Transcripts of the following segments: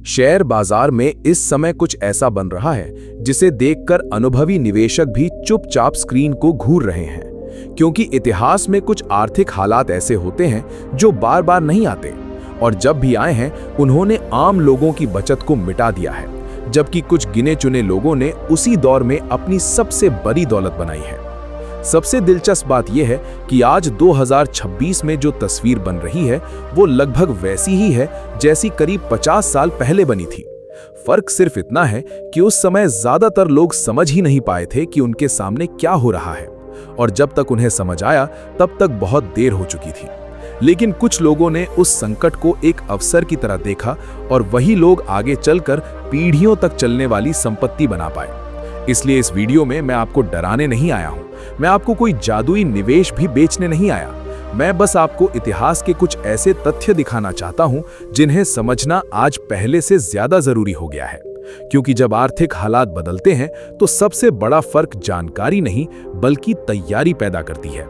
Share बाजार में इस समय कुछ ऐसा बन रहा है जिसे देखकर अनुभवी निवेशक भी चुपचाप स्क्रीन को घूर रहे हैं, क्योंकि इतिहास में कुछ आर्थिक हालात ऐसे होते हैं जो बार बार नहीं आते, और जब भी आए हैं उन्होंने आम लोगों की बचत को मिटा दिया है, जबकि कुछ गिने चुने लोगों ने उसी दौर में अपनी सबसे बड़ी दौलत बनाई है। सबसे दिलचस्प बात यह है कि आज 2026 में जो तस्वीर बन रही है वो लगभग वैसी ही है जैसी करीब 50 साल पहले बनी थी। फर्क सिर्फ इतना है कि उस समय ज्यादातर लोग समझ ही नहीं पाए थे कि उनके सामने क्या हो रहा है, और जब तक उन्हें समझ आया तब तक बहुत देर हो चुकी थी। लेकिन कुछ लोगों ने उस संकट को एक अवसर की तरह देखा, और वही लोग आगे चलकर पीढ़ियों तक चलने वाली संपत्ति बना पाए। इसलिए इस वीडियो में मैं आपको डराने नहीं आया हूं, मैं आपको कोई जादुई निवेश भी बेचने नहीं आया। मैं बस आपको इतिहास के कुछ ऐसे तथ्य दिखाना चाहता हूं जिन्हें समझना आज पहले से ज्यादा जरूरी हो गया है, क्योंकि जब आर्थिक हालात बदलते हैं तो सबसे बड़ा फर्क जानकारी नहीं बल्कि तैयारी पैदा करती है।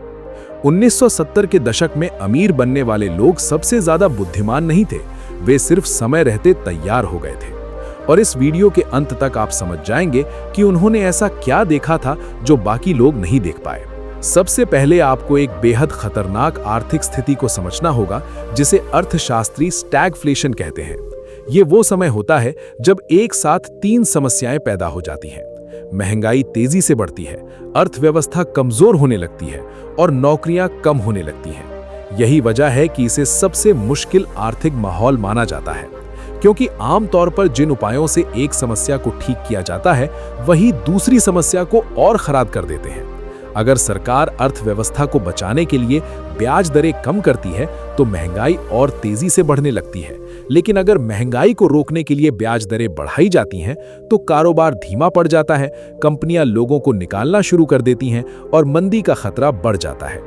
1970 के दशक में अमीर बनने वाले लोग सबसे ज्यादा बुद्धिमान नहीं थे, वे सिर्फ समय रहते तैयार हो गए थे। और इस वीडियो के अंत तक आप समझ जाएंगे कि उन्होंने ऐसा क्या देखा था जो बाकी लोग नहीं देख पाए। सबसे पहले आपको एक बेहद खतरनाक आर्थिक स्थिति को समझना होगा जिसे अर्थशास्त्री स्टैगफ्लेशन कहते हैं। ये वो समय होता है जब एक साथ 3 समस्याएं पैदा हो जाती हैं। महंगाई तेजी से बढ़ती है, अर्थव्यवस्था कमजोर होने लगती है और नौकरियां कम होने लगती हैं। यही वजह है कि इसे सबसे मुश्किल आर्थिक माहौल माना जाता है, क्योंकि आमतौर पर जिन उपायों से एक समस्या को ठीक किया जाता है वही दूसरी समस्या को और खराब कर देते हैं। अगर सरकार अर्थव्यवस्था को बचाने के लिए ब्याज दरें कम करती है तो महंगाई और तेजी से बढ़ने लगती है, लेकिन अगर महंगाई को रोकने के लिए ब्याज दरें बढ़ाई जाती हैं तो कारोबार धीमा पड़ जाता है, कंपनियां लोगों को निकालना शुरू कर देती हैं और मंदी का खतरा बढ़ जाता है।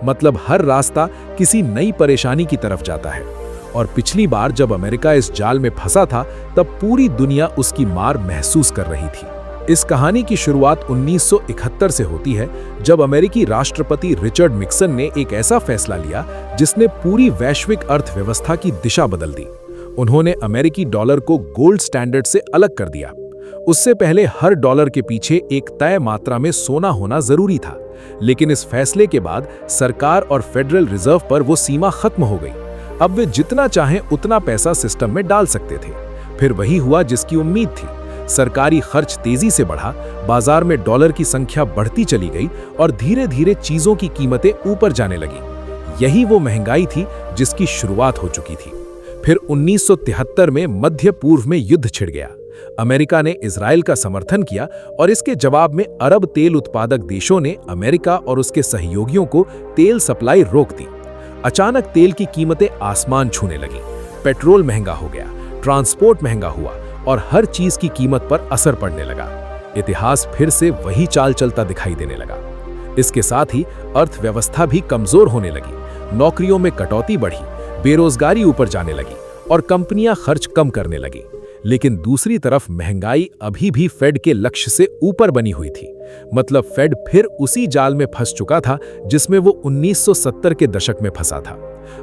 मतलब हर रास्ता किसी नई परेशानी की तरफ जाता है। और पिछली बार जब अमेरिका इस जाल में फंसा था तब पूरी दुनिया उसकी मार महसूस कर रही थी। इस कहानी की शुरुआत 1971 से होती है, जब अमेरिकी राष्ट्रपति रिचर्ड निक्सन ने एक ऐसा फैसला लिया जिसने पूरी वैश्विक अर्थव्यवस्था की दिशा बदल दी। उन्होंने अमेरिकी डॉलर को गोल्ड स्टैंडर्ड से अलग कर दिया। उससे पहले हर डॉलर के पीछे एक तय मात्रा में सोना होना जरूरी था, लेकिन इस फैसले के बाद सरकार और फेडरल रिजर्व पर वो सीमा खत्म हो गई। अब वे जितना चाहें उतना पैसा सिस्टम में डाल सकते थे। फिर वही हुआ जिसकी उम्मीद थी। सरकारी खर्च तेजी से बढ़ा, बाजार में डॉलर की संख्या बढ़ती चली गई और धीरे धीरे चीजों की कीमतें ऊपर जाने लगी। यही वो महंगाई थी जिसकी शुरुआत हो चुकी थी। फिर 1973 में मध्य पूर्व में युद्ध छिड़ गया। अमेरिका ने इजराइल का समर्थन किया और इसके जवाब में अरब तेल उत्पादक देशों ने अमेरिका और उसके सहयोगियों को तेल सप्लाई रोक दी। अचानक तेल की कीमतें आसमान छूने लगी, पेट्रोल महंगा हो गया, ट्रांसपोर्ट महंगा हुआ और हर चीज की कीमत पर असर पड़ने लगा। इतिहास फिर से वही चाल चलता दिखाई देने लगा। इसके साथ ही अर्थव्यवस्था भी कमजोर होने लगी, नौकरियों में कटौती बढ़ी, बेरोजगारी ऊपर जाने लगी और कंपनियां खर्च कम करने लगी। लेकिन दूसरी तरफ महंगाई अभी भी फेड के लक्ष्य से ऊपर बनी हुई थी। मतलब फेड फिर उसी जाल में फंस चुका था जिसमें वो 1970 के दशक में फंसा था।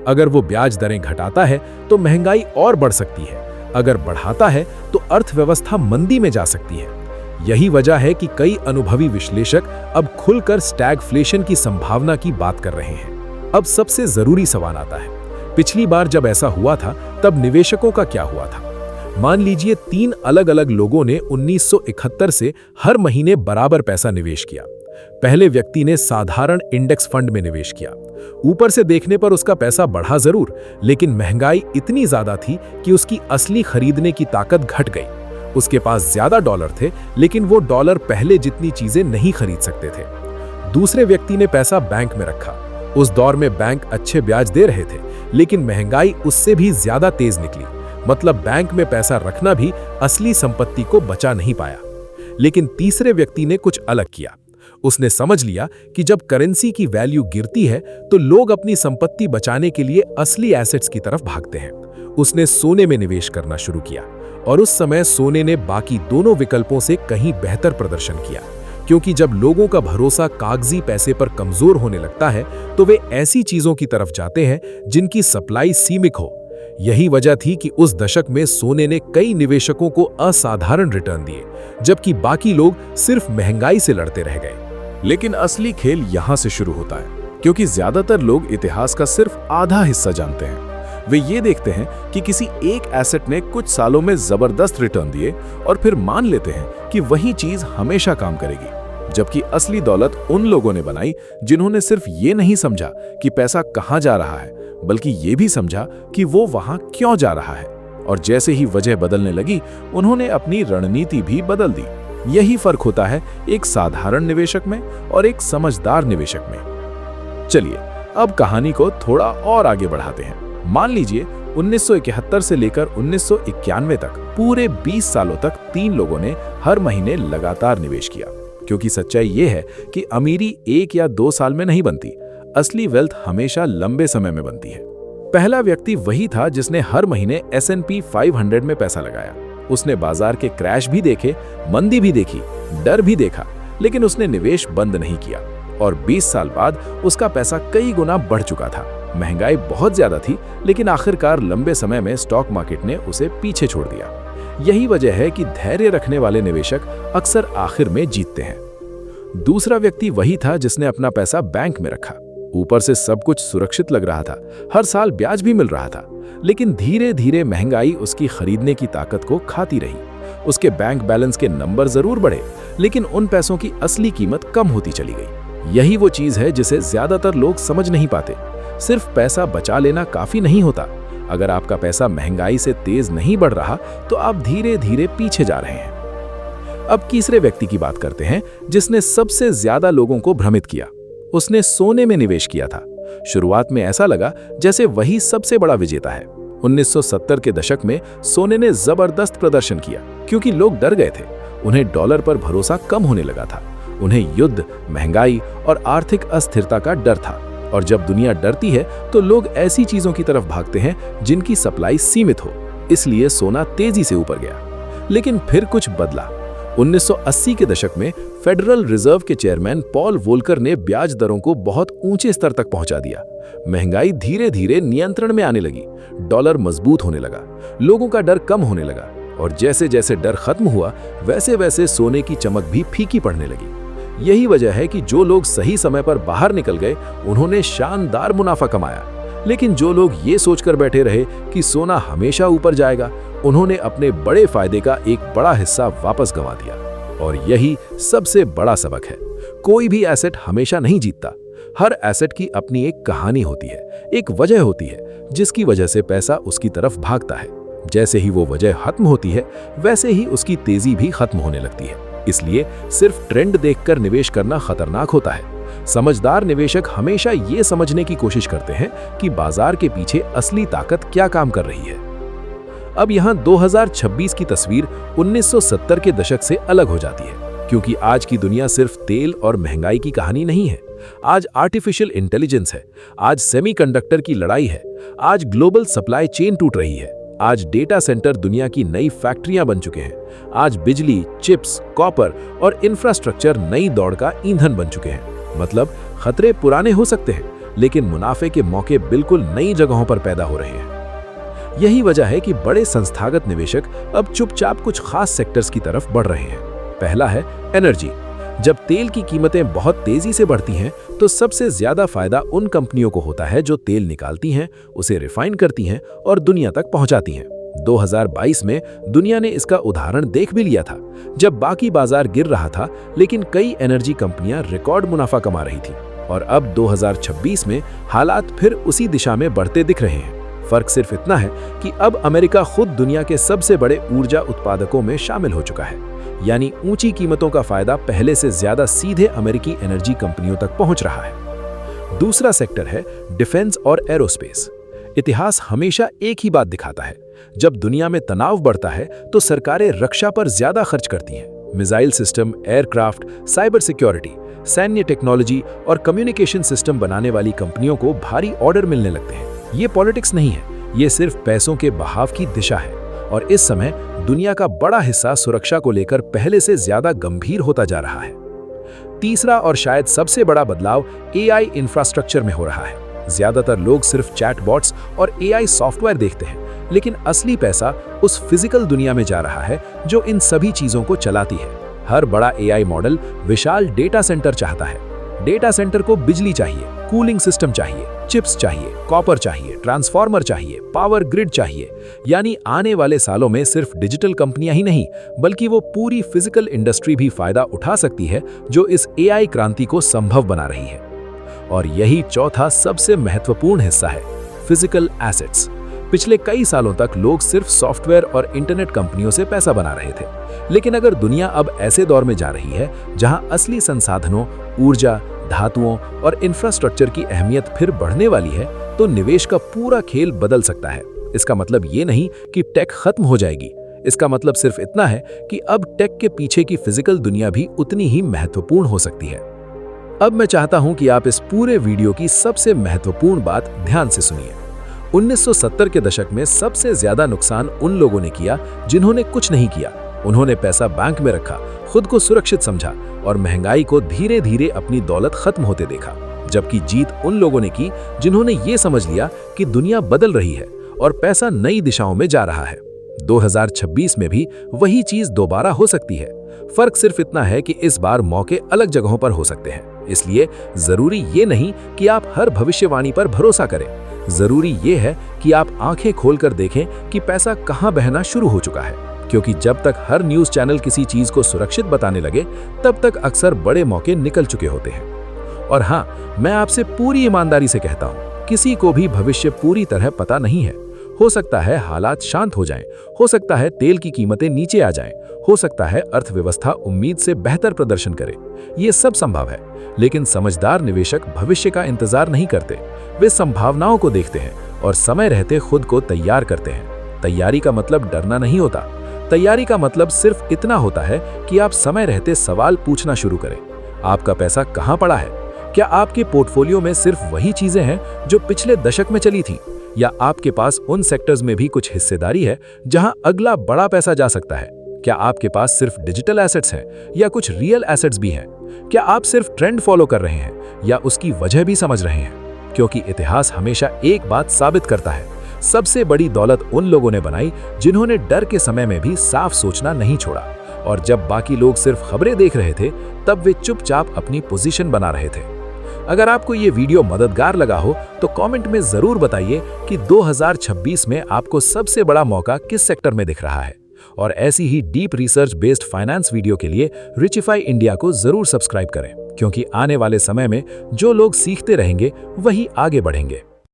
अगर वो ब्याज दरें घटाता है तो महंगाई और बढ़ सकती है, अगर बढ़ाता है तो अर्थव्यवस्था मंदी में जा सकती है। यही वजह है कि कई अनुभवी विश्लेषक अब खुलकर स्टैगफ्लेशन की संभावना की बात कर रहे हैं। अब सबसे जरूरी सवाल आता है, पिछली बार जब ऐसा हुआ था तब निवेशकों का क्या हुआ था? मान लीजिए 3 अलग अलग लोगों ने 1971 से हर महीने बराबर पैसा निवेश किया। पहले व्यक्ति ने साधारण इंडेक्स फंड में निवेश किया। ऊपर से देखने पर उसका पैसा बढ़ा जरूर, लेकिन महंगाई इतनी ज्यादा थी कि उसकी असली खरीदने की ताकत घट गई। उसके पास ज्यादा डॉलर थे, लेकिन वो डॉलर पहले जितनी चीजें नहीं खरीद सकते थे। दूसरे व्यक्ति ने पैसा बैंक में रखा। उस दौर में बैंक अच्छे ब्याज दे रहे थे, लेकिन महंगाई उससे भी ज्यादा तेज निकली। मतलब बैंक में पैसा रखना भी असली संपत्ति को बचा नहीं पाया। लेकिन तीसरे व्यक्ति ने कुछ अलग किया। उसने समझ लिया कि जब करेंसी की वैल्यू गिरती है तो लोग अपनी संपत्ति बचाने के लिए असली एसेट्स की तरफ भागते हैं। उसने सोने में निवेश करना शुरू किया और उस समय सोने ने बाकी दोनों विकल्पों से कहीं बेहतर प्रदर्शन किया, क्योंकि जब लोगों का भरोसा कागजी पैसे पर कमजोर होने लगता है तो वे ऐसी चीजों की तरफ जाते हैं जिनकी सप्लाई सीमित हो। यही वजह थी कि उस दशक में सोने ने कई निवेशकों को असाधारण रिटर्न दिए, जबकि बाकी लोग सिर्फ महंगाई से लड़ते रह गए। लेकिन असली खेल यहां से शुरू होता है, क्योंकि ज्यादातर लोग इतिहास का सिर्फ आधा हिस्सा जानते हैं। वे ये देखते हैं कि किसी एक एसेट ने कुछ सालों में जबरदस्त रिटर्न दिए और फिर मान लेते हैं कि वही चीज हमेशा काम करेगी, जबकि असली दौलत उन लोगों ने बनाई जिन्होंने सिर्फ ये नहीं समझा कि पैसा कहां जा रहा है, बल्कि ये भी समझा कि वो वहां क्यों जा रहा है। और जैसे ही वजह बदलने लगी, उन्होंने अपनी रणनीति भी बदल दी। यही फर्क होता है एक साधारण निवेशक में और एक समझदार निवेशक में। चलिए अब कहानी को थोड़ा और आगे बढ़ाते हैं। मान लीजिए 1971 से लेकर 1991 तक पूरे 20 सालों तक 3 लोगों ने हर महीने लगातार निवेश किया, क्योंकि सच्चाई ये है कि अमीरी 1 या 2 साल में नहीं बनती, असली वेल्थ हमेशा लंबे समय में बनती है। पहला व्यक्ति वही था जिसने हर महीने S&P 500 में पैसा लगाया। उसने बाजार के क्रैश भी देखे, मंदी भी देखी, डर भी देखा, लेकिन उसने निवेश बंद नहीं किया और 20 साल बाद उसका पैसा कई गुना बढ़ चुका था। महंगाई बहुत ज्यादा थी, लेकिन आखिरकार लंबे समय में स्टॉक मार्केट ने उसे पीछे छोड़ दिया। यही वजह है कि धैर्य रखने वाले निवेशक अक्सर आखिर में जीतते हैं। दूसरा व्यक्ति वही था जिसने अपना पैसा बैंक में रखा। ऊपर से सब कुछ सुरक्षित लग रहा था, हर साल ब्याज भी मिल रहा था, लेकिन धीरे धीरे महंगाई उसकी खरीदने की ताकत को खाती रही। उसके बैंक बैलेंस के नंबर जरूर बढ़े, लेकिन उन पैसों की असली कीमत कम होती चली गई। यही वो चीज है जिसे ज्यादातर लोग समझ नहीं पाते। सिर्फ पैसा बचा लेना काफी नहीं होता। अगर आपका पैसा महंगाई से तेज नहीं बढ़ रहा, तो आप धीरे धीरे पीछे जा रहे हैं। अब तीसरे व्यक्ति की बात करते हैं जिसने सबसे ज्यादा लोगों को भ्रमित किया। उसने सोने में निवेश किया था। शुरुआत में ऐसा लगा जैसे वही सबसे बड़ा विजेता है। 1970 के दशक में सोने ने जबरदस्त प्रदर्शन किया, क्योंकि लोग डर गए थे। उन्हें डॉलर पर भरोसा कम होने लगा था। उन्हें युद्ध, महंगाई और आर्थिक अस्थिरता का डर था। और जब दुनिया डरती है तो लोग ऐसी चीजों की तरफ भागते हैं जिनकी सप्लाई सीमित हो। इसलिए सोना तेजी से ऊपर गया। लेकिन फिर कुछ बदला। 1980 के दशक में फेडरल रिजर्व के चेयरमैन पॉल वोल्कर ने ब्याज दरों को बहुत ऊंचे स्तर तक पहुंचा दिया। महंगाई धीरे धीरे नियंत्रण में आने लगी, डॉलर मजबूत होने लगा, लोगों का डर कम होने लगा, और जैसे जैसे डर खत्म हुआ, वैसे वैसे सोने की चमक भी फीकी पड़ने लगी। यही वजह है कि जो लोग सही समय पर बाहर निकल गए, उन्होंने शानदार मुनाफा कमाया। लेकिन जो लोग ये सोचकर बैठे रहे कि सोना हमेशा ऊपर जाएगा, उन्होंने अपने बड़े फायदे का एक बड़ा हिस्सा वापस गंवा दिया। और यही सबसे बड़ा सबक है। कोई भी एसेट हमेशा नहीं जीतता। हर एसेट की अपनी एक कहानी होती है, एक वजह होती है जिसकी वजह से पैसा उसकी तरफ भागता है। जैसे ही वो वजह खत्म होती है, वैसे ही उसकी तेजी भी खत्म होने लगती है। इसलिए सिर्फ ट्रेंड देखकर निवेश करना खतरनाक होता है। समझदार निवेशक हमेशा ये समझने की कोशिश करते हैं कि बाजार के पीछे असली ताकत क्या काम कर रही है। अब यहाँ 2026 की तस्वीर 1970 के दशक से अलग हो जाती है, क्योंकि आज की दुनिया सिर्फ तेल और महंगाई की कहानी नहीं है। आज आर्टिफिशियल इंटेलिजेंस है, आज सेमीकंडक्टर की लड़ाई है, आज ग्लोबल सप्लाई चेन टूट रही है, आज डेटा सेंटर दुनिया की नई फैक्ट्रियां बन चुके हैं, आज बिजली, चिप्स, कॉपर और इंफ्रास्ट्रक्चर नई दौड़ का ईंधन बन चुके हैं। मतलब खतरे पुराने हो सकते हैं, लेकिन मुनाफे के मौके बिल्कुल नई जगहों पर पैदा हो रहे हैं। यही वजह है कि बड़े संस्थागत निवेशक अब चुपचाप कुछ खास सेक्टर्स की तरफ बढ़ रहे हैं। पहला है एनर्जी। जब तेल की कीमतें बहुत तेजी से बढ़ती हैं, तो सबसे ज्यादा फायदा उन कंपनियों को होता है जो तेल निकालती हैं, उसे रिफाइन करती हैं और दुनिया तक पहुंचाती हैं। 2022 में दुनिया ने इसका उदाहरण देख भी लिया था, जब बाकी बाजार गिर रहा था, लेकिन कई एनर्जी कंपनियां रिकॉर्ड मुनाफा कमा रही थी। और अब 2026 में हालात फिर उसी दिशा में बढ़ते दिख रहे हैं। फर्क सिर्फ इतना है कि अब अमेरिका खुद दुनिया के सबसे बड़े ऊर्जा उत्पादकों में शामिल हो चुका है। यानी ऊंची कीमतों का फायदा पहले से ज्यादा सीधे अमेरिकी एनर्जी कंपनियों तक पहुंच रहा है। दूसरा सेक्टर है डिफेंस और एरोस्पेस। इतिहास हमेशा एक ही बात दिखाता है, जब दुनिया में तनाव बढ़ता है तो सरकारें रक्षा पर ज्यादा खर्च करती हैं। Missile system, aircraft, cyber security, सैन्य टेक्नोलॉजी और कम्युनिकेशन सिस्टम बनाने वाली कंपनियों को भारी ऑर्डर मिलने लगते हैं। ये पॉलिटिक्स नहीं है, ये सिर्फ पैसों के बहाव की दिशा है। और इस समय दुनिया का बड़ा हिस्सा सुरक्षा को लेकर पहले से ज्यादा गंभीर होता जा रहा है। तीसरा और शायद सबसे बड़ा बदलाव एआई इंफ्रास्ट्रक्चर में हो रहा है। ज्यादातर लोग सिर्फ चैटबॉट्स और एआई सॉफ्टवेयर देखते हैं, लेकिन असली पैसा उस फिजिकल दुनिया में जा रहा है जो इन सभी चीजों को चलाती है। हर बड़ा एआई मॉडल विशाल डेटा सेंटर चाहता है। डेटा सेंटर को बिजली चाहिए, कूलिंग सिस्टम चाहिए, चिप्स चाहिए, कॉपर चाहिए, ट्रांसफार्मर चाहिए, पावर ग्रिड चाहिए। यानी आने वाले सालों में सिर्फ डिजिटल कंपनियां ही नहीं, बल्कि वो पूरी फिजिकल इंडस्ट्री भी फायदा उठा सकती है जो इस एआई क्रांति को संभव बना रही है। और यही चौथा सबसे महत्वपूर्ण हिस्सा है, फिजिकल एसेट्स। पिछले कई सालों तक लोग सिर्फ सॉफ्टवेयर और इंटरनेट कंपनियों से पैसा बना रहे थे, लेकिन अगर दुनिया अब ऐसे दौर में जा रही है जहां असली संसाधनों, ऊर्जा, धातुओं और इंफ्रास्ट्रक्चर की अहमियत फिर बढ़ने वाली है, तो निवेश का पूरा खेल बदल सकता है। इसका मतलब ये नहीं कि टेक खत्म हो जाएगी, इसका मतलब सिर्फ इतना है कि अब टेक के पीछे की फिजिकल दुनिया भी उतनी ही महत्वपूर्ण हो सकती है। अब मैं चाहता हूं कि आप इस पूरे वीडियो की सबसे महत्वपूर्ण बात ध्यान से सुनिए। 1970 के दशक में सबसे ज्यादा नुकसान उन लोगों ने किया जिन्होंने कुछ नहीं किया। उन्होंने पैसा बैंक में रखा, खुद को सुरक्षित समझा और महंगाई को धीरे धीरे अपनी दौलत खत्म होते देखा। जबकि जीत उन लोगों ने की जिन्होंने ये समझ लिया कि दुनिया बदल रही है और पैसा नई दिशाओं में जा रहा है। 2026 में भी वही चीज दोबारा हो सकती है। फर्क सिर्फ इतना है कि इस बार मौके अलग जगहों पर हो सकते हैं। इसलिए जरूरी ये नहीं कि आप हर भविष्यवाणी पर भरोसा करें। जरूरी ये है कि आप आंखें खोलकर देखें कि पैसा कहां बहना शुरू हो चुका है, क्योंकि जब तक हर न्यूज़ चैनल किसी चीज को सुरक्षित बताने लगे, तब तक अक्सर बड़े मौके निकल चुके होते हैं। और हाँ, मैं आपसे पूरी ईमानदारी से कहता हूं, किसी को भी भविष्य पूरी तरह पता नहीं है। हो सकता है हालात शांत हो जाएं, हो सकता है तेल की कीमतें नीचे आ जाएं, हो सकता है अर्थव्यवस्था उम्मीद से बेहतर प्रदर्शन करे। ये सब संभव है, लेकिन समझदार निवेशक भविष्य का इंतजार नहीं करते। वे संभावनाओं को देखते हैं और समय रहते खुद को तैयार करते हैं। तैयारी का मतलब डरना नहीं होता। तैयारी का मतलब सिर्फ इतना होता है कि आप समय रहते सवाल पूछना शुरू करें। आपका पैसा कहां पड़ा है? क्या आपके पोर्टफोलियो में सिर्फ वही चीजें हैं जो पिछले दशक में चली थी, या आपके पास उन सेक्टर्स में भी कुछ हिस्सेदारी है जहां अगला बड़ा पैसा जा सकता है? क्या आपके पास सिर्फ डिजिटल एसेट्स हैं या कुछ रियल एसेट्स भी हैं? क्या आप सिर्फ ट्रेंड फॉलो कर रहे हैं या उसकी वजह भी समझ रहे हैं? क्योंकि इतिहास हमेशा एक बात साबित करता है, सबसे बड़ी दौलत उन लोगों ने बनाई जिन्होंने डर के समय में भी साफ सोचना नहीं छोड़ा। और जब बाकी लोग सिर्फ खबरें देख रहे थे, तब वे चुपचाप अपनी पोजीशन बना रहे थे। अगर आपको ये वीडियो मददगार लगा हो तो कमेंट में जरूर बताइए कि 2026 में आपको सबसे बड़ा मौका किस सेक्टर में दिख रहा है। और ऐसी ही deep research based finance video के लिए रिचिफाई इंडिया को जरूर सब्सक्राइब करें, क्योंकि आने वाले समय में जो लोग सीखते रहेंगे वही आगे बढ़ेंगे।